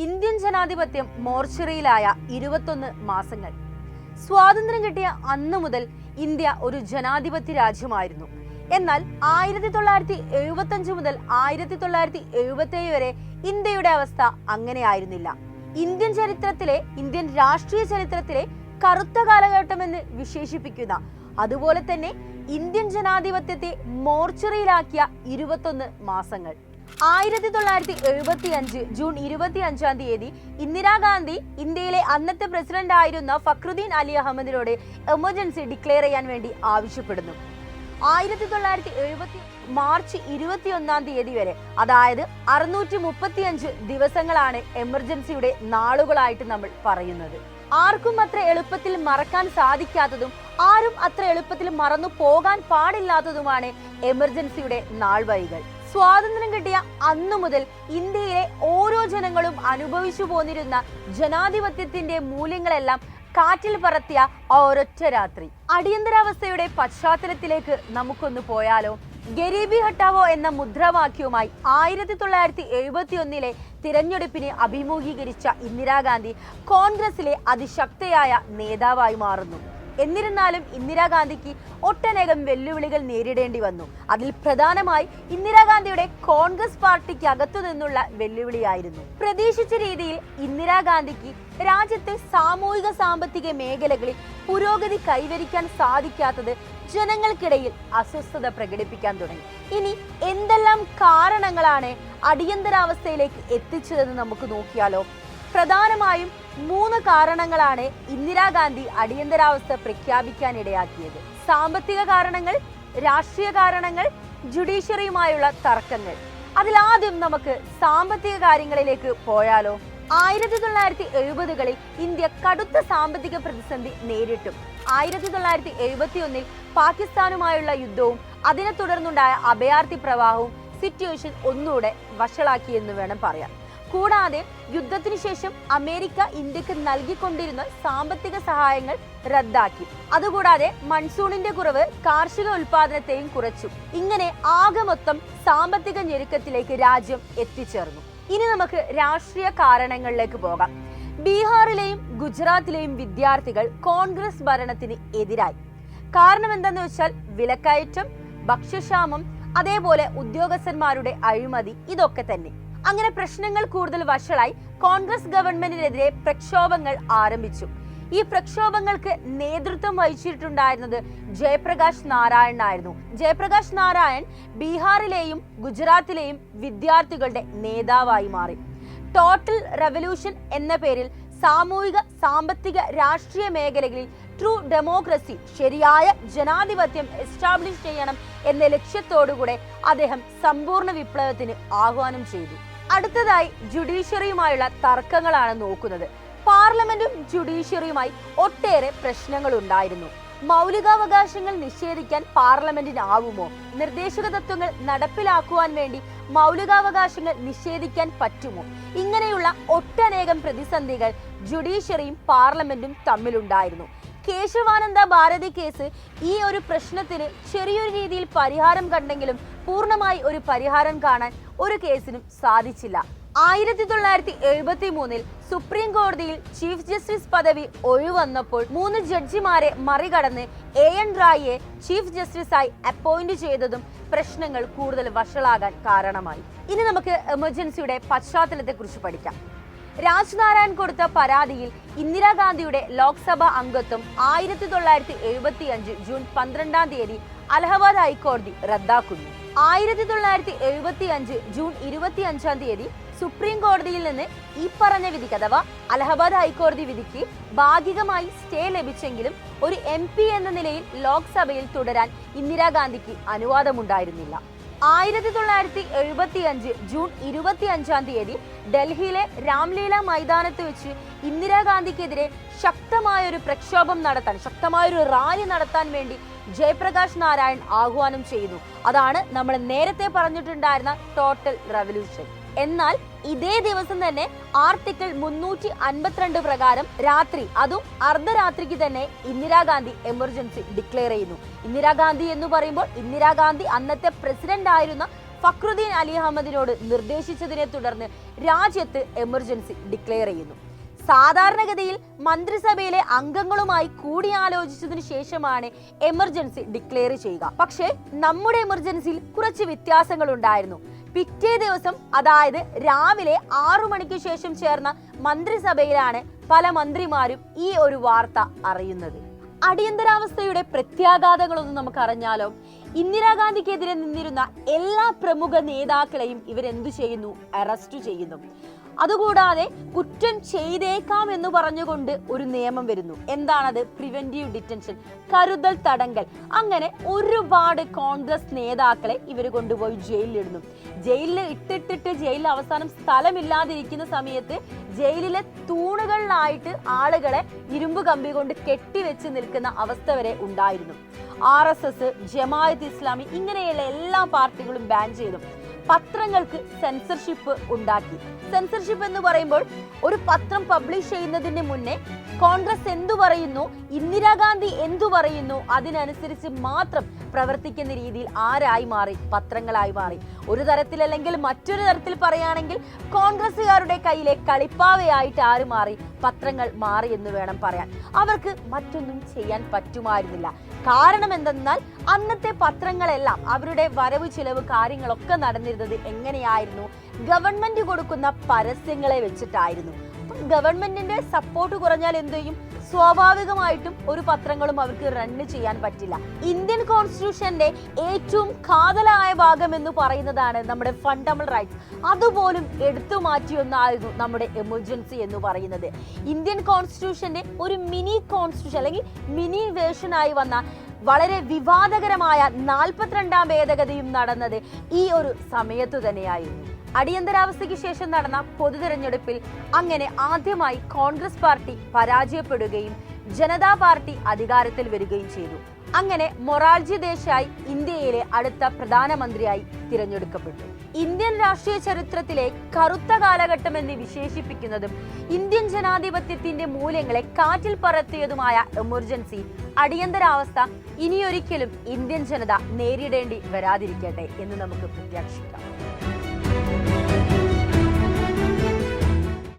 Indian ജനാധിപത്യം മോർച്ചറിയിലായ 21 മാസങ്ങൾ. സ്വാതന്ത്ര്യം കിട്ടിയ അന്നു മുതൽ ഇന്ത്യ ഒരു ജനാധിപത്യ രാജ്യമായിരുന്നു. എന്നാൽ 1975 മുതൽ 1977 വരെ ഇന്ത്യയുടെ അവസ്ഥ അങ്ങനെയായിരുന്നില്ല. ഇന്ത്യൻ രാഷ്ട്രീയ ചരിത്രത്തിലെ കറുത്ത കാലഘട്ടമെന്ന് വിശേഷിപ്പിക്കുന്ന, അതുപോലെ തന്നെ ഇന്ത്യൻ ജനാധിപത്യത്തെ മോർച്ചറിയിലാക്കിയ 21 മാസങ്ങൾ. 1975 ജൂൺ 25-ാം തീയതി ഇന്ദിരാഗാന്ധി ഇന്ത്യയിലെ അന്നത്തെ പ്രസിഡന്റ് ആയിരുന്ന ഫക്രുദ്ദീൻ അലി അഹമ്മദിനോട് എമർജൻസി ഡിക്ലെയർ ചെയ്യാൻ വേണ്ടി ആവശ്യപ്പെടുന്നു. 1970 മാർച്ച് 21-ാം തീയതി വരെ, അതായത് 635 ദിവസങ്ങളാണ് എമർജൻസിയുടെ നാളുകളായിട്ട് നമ്മൾ പറയുന്നത്. ആർക്കും അത്ര എളുപ്പത്തിൽ മറക്കാൻ സാധിക്കാത്തതും ആരും അത്ര എളുപ്പത്തിൽ മറന്നു പോകാൻ പാടില്ലാത്തതുമാണ് എമർജൻസിയുടെ നാൾവഴികൾ. സ്വാതന്ത്ര്യം കിട്ടിയ അന്നു മുതൽ ഇന്ത്യയിലെ ഓരോ ജനങ്ങളും അനുഭവിച്ചു പോന്നിരുന്ന ജനാധിപത്യത്തിന്റെ മൂല്യങ്ങളെല്ലാം കാറ്റിൽ പറത്തിയ ഒരൊറ്റ രാത്രി. അടിയന്തരാവസ്ഥയുടെ പശ്ചാത്തലത്തിലേക്ക് നമുക്കൊന്ന് പോയാലോ? ഗരീബി ഹട്ടാവോ എന്ന മുദ്രാവാക്യവുമായി 1971 തിരഞ്ഞെടുപ്പിനെ അഭിമുഖീകരിച്ച ഇന്ദിരാഗാന്ധി കോൺഗ്രസിലെ അതിശക്തയായ നേതാവായി മാറുന്നു. എന്നിരുന്നാലും ഇന്ദിരാഗാന്ധിക്ക് ഒട്ടനേകം വെല്ലുവിളികൾ നേരിടേണ്ടി വന്നു. അതിൽ പ്രധാനമായി ഇന്ദിരാഗാന്ധിയുടെ കോൺഗ്രസ് പാർട്ടിക്ക് അകത്തു നിന്നുള്ള വെല്ലുവിളിയായിരുന്നു. പ്രതീക്ഷിച്ച രീതിയിൽ ഇന്ദിരാഗാന്ധിക്ക് രാജ്യത്തെ സാമൂഹിക സാമ്പത്തിക മേഖലകളിൽ പുരോഗതി കൈവരിക്കാൻ സാധിക്കാത്തത് ജനങ്ങൾക്കിടയിൽ അസ്വസ്ഥത പ്രകടിപ്പിക്കാൻ തുടങ്ങി. ഇനി എന്തെല്ലാം കാരണങ്ങളാണ് അടിയന്തരാവസ്ഥയിലേക്ക് എത്തിച്ചതെന്ന് നമുക്ക് നോക്കിയാലോ? പ്രധാനമായും 3 കാരണങ്ങളാണ് ഇന്ദിരാഗാന്ധി അടിയന്തരാവസ്ഥ പ്രഖ്യാപിക്കാനിടയാക്കിയത്. സാമ്പത്തിക കാരണങ്ങൾ, രാഷ്ട്രീയ കാരണങ്ങൾ, ജുഡീഷ്യറിയുമായുള്ള തർക്കങ്ങൾ. അതിലാദ്യം നമുക്ക് സാമ്പത്തിക കാര്യങ്ങളിലേക്ക് പോയാലോ? 1970-കളിൽ ഇന്ത്യ കടുത്ത സാമ്പത്തിക പ്രതിസന്ധി നേരിട്ടു. 1971 പാകിസ്ഥാനുമായുള്ള യുദ്ധവും അതിനെ തുടർന്നുണ്ടായ അഭയാർത്ഥി പ്രവാഹവും സിറ്റുവേഷൻ ഒന്നുകൂടെ വഷളാക്കിയെന്ന് വേണം പറയാൻ. കൂടാതെ യുദ്ധത്തിനു ശേഷം അമേരിക്ക ഇന്ത്യക്ക് നൽകിക്കൊണ്ടിരുന്ന സാമ്പത്തിക സഹായങ്ങൾ റദ്ദാക്കി. അതുകൂടാതെ മൺസൂണിന്റെ കുറവ് കാർഷിക ഉൽപാദനത്തെയും കുറച്ചു. ഇങ്ങനെ ആകെ മൊത്തം സാമ്പത്തിക ഞെരുക്കത്തിലേക്ക് രാജ്യം എത്തിച്ചേർന്നു. ഇനി നമുക്ക് രാഷ്ട്രീയ കാരണങ്ങളിലേക്ക് പോകാം. ബീഹാറിലെയും ഗുജറാത്തിലെയും വിദ്യാർത്ഥികൾ കോൺഗ്രസ് ഭരണത്തിന് എതിരായി. കാരണം എന്താന്ന് വെച്ചാൽ വിലക്കയറ്റം, ഭക്ഷ്യക്ഷാമം, അതേപോലെ ഉദ്യോഗസ്ഥന്മാരുടെ അഴിമതി, ഇതൊക്കെ തന്നെ. അങ്ങനെ പ്രശ്നങ്ങൾ കൂടുതൽ വഷളായി കോൺഗ്രസ് ഗവൺമെന്റിനെതിരെ പ്രക്ഷോഭങ്ങൾ ആരംഭിച്ചു. ഈ പ്രക്ഷോഭങ്ങൾക്ക് നേതൃത്വം വഹിച്ചിട്ടുണ്ടായിരുന്നത് ജയപ്രകാശ് നാരായൺ ആയിരുന്നു. ജയപ്രകാശ് നാരായൺ ബീഹാറിലെയും ഗുജറാത്തിലെയും വിദ്യാർത്ഥികളുടെ നേതാവായി മാറി. ടോട്ടൽ റെവല്യൂഷൻ എന്ന പേരിൽ സാമൂഹിക, സാമ്പത്തിക, രാഷ്ട്രീയ മേഖലകളിൽ ട്രൂ ഡെമോക്രസി, ശരിയായ ജനാധിപത്യം എസ്റ്റാബ്ലിഷ് ചെയ്യണം എന്ന ലക്ഷ്യത്തോടുകൂടെ അദ്ദേഹം സമ്പൂർണ്ണ വിപ്ലവത്തിന് ആഹ്വാനം ചെയ്തു. അടുത്തതായി ജുഡീഷ്യറിയുമായുള്ള തർക്കങ്ങളാണ് നോക്കുന്നത്. പാർലമെന്റും ജുഡീഷ്യറിയുമായി ഒട്ടേറെ പ്രശ്നങ്ങൾ ഉണ്ടായിരുന്നു. മൗലികാവകാശങ്ങൾ നിഷേധിക്കാൻ പാർലമെന്റിനാവുമോ? നിർദ്ദേശക തത്വങ്ങൾ നടപ്പിലാക്കുവാൻ വേണ്ടി മൗലികാവകാശങ്ങൾ നിഷേധിക്കാൻ പറ്റുമോ? ഇങ്ങനെയുള്ള ഒട്ടനേകം പ്രതിസന്ധികൾ ജുഡീഷ്യറിയും പാർലമെന്റും തമ്മിലുണ്ടായിരുന്നു. കേശവാനന്ദ ഭാരതി കേസ് ഈ ഒരു പ്രശ്നത്തിന് ചെറിയൊരു രീതിയിൽ പരിഹാരം കണ്ടെങ്കിലും പൂർണ്ണമായി ഒരു പരിഹാരം കാണാൻ ഒരു കേസിനും സാധിച്ചില്ല. 1973 സുപ്രീം കോടതിയിൽ ചീഫ് ജസ്റ്റിസ് പദവി ഒഴിവന്നപ്പോൾ 3 ജഡ്ജിമാരെ മറികടന്ന് AN റായിയെ ചീഫ് ജസ്റ്റിസായി അപ്പോയിന്റ് ചെയ്തതും പ്രശ്നങ്ങൾ കൂടുതൽ വഷളാകാൻ കാരണമായി. ഇനി നമുക്ക് എമർജൻസിയുടെ പശ്ചാത്തലത്തെ കുറിച്ച് പഠിക്കാം. രാജ്നാരായൺ കൊടുത്ത പരാതിയിൽ ഇന്ദിരാഗാന്ധിയുടെ ലോക്സഭാ അംഗത്വം 1975 ജൂൺ 12-ാം തീയതി അലഹബാദ് ഹൈക്കോടതി റദ്ദാക്കുന്നു. 1975 ജൂൺ 25-ാം തീയതി സുപ്രീം കോടതിയിൽ നിന്ന് ഈ പറഞ്ഞ വിധിക്ക്, അഥവാ അലഹബാദ് ഹൈക്കോടതി വിധിക്ക് ഭാഗികമായി സ്റ്റേ ലഭിച്ചെങ്കിലും ഒരു MP എന്ന നിലയിൽ ലോക്സഭയിൽ തുടരാൻ ഇന്ദിരാഗാന്ധിക്ക് അനുവാദമുണ്ടായിരുന്നില്ല. 1975 ജൂൺ 25-ാം തീയതി ഡൽഹിയിലെ രാംലീല മൈതാനത്ത് വെച്ച് ഇന്ദിരാഗാന്ധിക്കെതിരെ ശക്തമായൊരു പ്രക്ഷോഭം നടത്താൻ, ശക്തമായൊരു റാലി നടത്താൻ വേണ്ടി ജയപ്രകാശ് നാരായൺ ആഹ്വാനം ചെയ്തു. അതാണ് നമ്മൾ നേരത്തെ പറഞ്ഞിട്ടുണ്ടായിരുന്ന ടോട്ടൽ റെവല്യൂഷൻ. എന്നാൽ ഇതേ ദിവസം തന്നെ ആർട്ടിക്കിൾ 352 പ്രകാരം രാത്രി, അതും അർദ്ധരാത്രിക്ക് തന്നെ ഇന്ദിരാഗാന്ധി എമർജൻസി ഡിക്ലെയർ ചെയ്യുന്നു. ഇന്ദിരാഗാന്ധി എന്ന് പറയുമ്പോൾ ഇന്ദിരാഗാന്ധി അന്നത്തെ പ്രസിഡന്റ് ആയിരുന്ന ഫക്രുദ്ദീൻ അലി അഹമ്മദിനോട് നിർദ്ദേശിച്ചതിനെ തുടർന്ന് രാജ്യത്ത് എമർജൻസി ഡിക്ലെയർ ചെയ്യുന്നു. സാധാരണഗതിയിൽ മന്ത്രിസഭയിലെ അംഗങ്ങളുമായി കൂടിയാലോചിച്ചതിനു ശേഷമാണ് എമർജൻസി ഡിക്ലെയർ ചെയ്യുക. പക്ഷേ നമ്മുടെ എമർജൻസിയിൽ കുറച്ച് വ്യത്യാസങ്ങൾ ഉണ്ടായിരുന്നു. പിറ്റേ ദിവസം, അതായത് രാവിലെ 6 മണിക്ക് ശേഷം ചേർന്ന മന്ത്രിസഭയിലാണ് പല മന്ത്രിമാരും ഈ ഒരു വാർത്ത അറിയുന്നത്. അടിയന്തരാവസ്ഥയുടെ പ്രത്യാഘാതങ്ങളൊന്നും നമുക്ക് അറിഞ്ഞാലോ? ഇന്ദിരാഗാന്ധിക്കെതിരെ നിന്നിരുന്ന എല്ലാ പ്രമുഖ നേതാക്കളെയും ഇവരെന്തു ചെയ്യുന്നു? അറസ്റ്റ് ചെയ്യുന്നു. അതുകൂടാതെ കുറ്റം ചെയ്തേക്കാം എന്ന് പറഞ്ഞുകൊണ്ട് ഒരു നിയമം വരുന്നു. എന്താണത്? പ്രിവെന്റീവ് ഡിറ്റൻഷൻ, കരുതൽ തടങ്കൽ. അങ്ങനെ ഒരുപാട് കോൺഗ്രസ് നേതാക്കളെ ഇവർ കൊണ്ടുപോയി ജയിലിലിടുന്നു. ജയിലിൽ ഇട്ടിട്ടിട്ട് ജയിലിൽ അവസാനം സ്ഥലമില്ലാതിരിക്കുന്ന സമയത്ത് ജയിലിലെ തൂണുകളിലായിട്ട് ആളുകളെ ഇരുമ്പ് കമ്പി കൊണ്ട് കെട്ടിവെച്ച് നിൽക്കുന്ന അവസ്ഥ വരെ ഉണ്ടായിരുന്നു. RSS, ജമാഅത്ത് ഇസ്ലാമി ഇങ്ങനെയുള്ള എല്ലാ പാർട്ടികളും ബാൻ ചെയ്തു. പത്രങ്ങൾക്ക് സെൻസർഷിപ്പ് ഉണ്ടാക്കി. സെൻസർഷിപ്പ് എന്ന് പറയുമ്പോൾ ഒരു പത്രം പബ്ലിഷ് ചെയ്യുന്നതിന് മുന്നേ കോൺഗ്രസ് എന്തു പറയുന്നു, ഇന്ദിരാഗാന്ധി എന്തു പറയുന്നു, അതിനനുസരിച്ച് മാത്രം പ്രവർത്തിക്കുന്ന രീതിയിൽ ആരായി മാറി? പത്രങ്ങളായി മാറി. ഒരു തരത്തിലല്ലെങ്കിൽ മറ്റൊരു തരത്തിൽ പറയുകയാണെങ്കിൽ കോൺഗ്രസുകാരുടെ കയ്യിലെ കളിപ്പാവയായിട്ട് ആര് മാറി? പത്രങ്ങൾ മാറി എന്ന് വേണം പറയാൻ. അവർക്ക് മറ്റൊന്നും ചെയ്യാൻ പറ്റുമായിരുന്നില്ല. കാരണം എന്തെന്നാൽ അന്നത്തെ പത്രങ്ങളെല്ലാം അവരുടെ വരവ് ചിലവ് കാര്യങ്ങളൊക്കെ നടന്നിരുന്നത് എങ്ങനെയായിരുന്നു? ഗവൺമെന്റ് കൊടുക്കുന്ന പരസ്യങ്ങളെ വെച്ചിട്ടായിരുന്നു. ഗവൺമെന്റിന്റെ സപ്പോർട്ട് കുറഞ്ഞാൽ എന്ത് ചെയ്യും? സ്വാഭാവികമായിട്ടും ഒരു പത്രങ്ങളും അവർക്ക് റണ്ണ് ചെയ്യാൻ പറ്റില്ല. ഇന്ത്യൻ കോൺസ്റ്റിറ്റ്യൂഷന്റെ ഏറ്റവും കാതലായ ഭാഗം എന്ന് പറയുന്നതാണ് നമ്മുടെ ഫണ്ടമെന്റൽ റൈറ്റ്സ്. അതുപോലും എടുത്തു മാറ്റിയൊന്നായിരുന്നു നമ്മുടെ എമർജൻസി എന്ന് പറയുന്നത്. ഇന്ത്യൻ കോൺസ്റ്റിറ്റ്യൂഷന്റെ ഒരു മിനി കോൺസ്റ്റിറ്റ്യൂഷൻ അല്ലെങ്കിൽ മിനി വേർഷനായി വന്ന വളരെ വിവാദകരമായ 42ാം ഭേദഗതിയും നടന്നത് ഈ ഒരു സമയത്തു തന്നെയായിരുന്നു. അടിയന്തരാവസ്ഥയ്ക്ക് ശേഷം നടന്ന പൊതു തെരഞ്ഞെടുപ്പിൽ അങ്ങനെ ആദ്യമായി കോൺഗ്രസ് പാർട്ടി പരാജയപ്പെടുകയും ജനതാ പാർട്ടി അധികാരത്തിൽ വരികയും ചെയ്തു. അങ്ങനെ മൊറാർജി ദേശായി ഇന്ത്യയിലെ അടുത്ത പ്രധാനമന്ത്രിയായി തിരഞ്ഞെടുക്കപ്പെട്ടു. ഇന്ത്യൻ രാഷ്ട്രീയ ചരിത്രത്തിലെ കറുത്ത കാലഘട്ടം എന്ന് വിശേഷിപ്പിക്കുന്നതും ഇന്ത്യൻ ജനാധിപത്യത്തിന്റെ മൂല്യങ്ങളെ കാറ്റിൽ പറത്തിയതുമായ എമർജൻസി, അടിയന്തരാവസ്ഥ ഇനിയൊരിക്കലും ഇന്ത്യൻ ജനത നേരിടേണ്ടി വരാതിരിക്കട്ടെ എന്ന് നമുക്ക് പ്രത്യാശിക്കാം.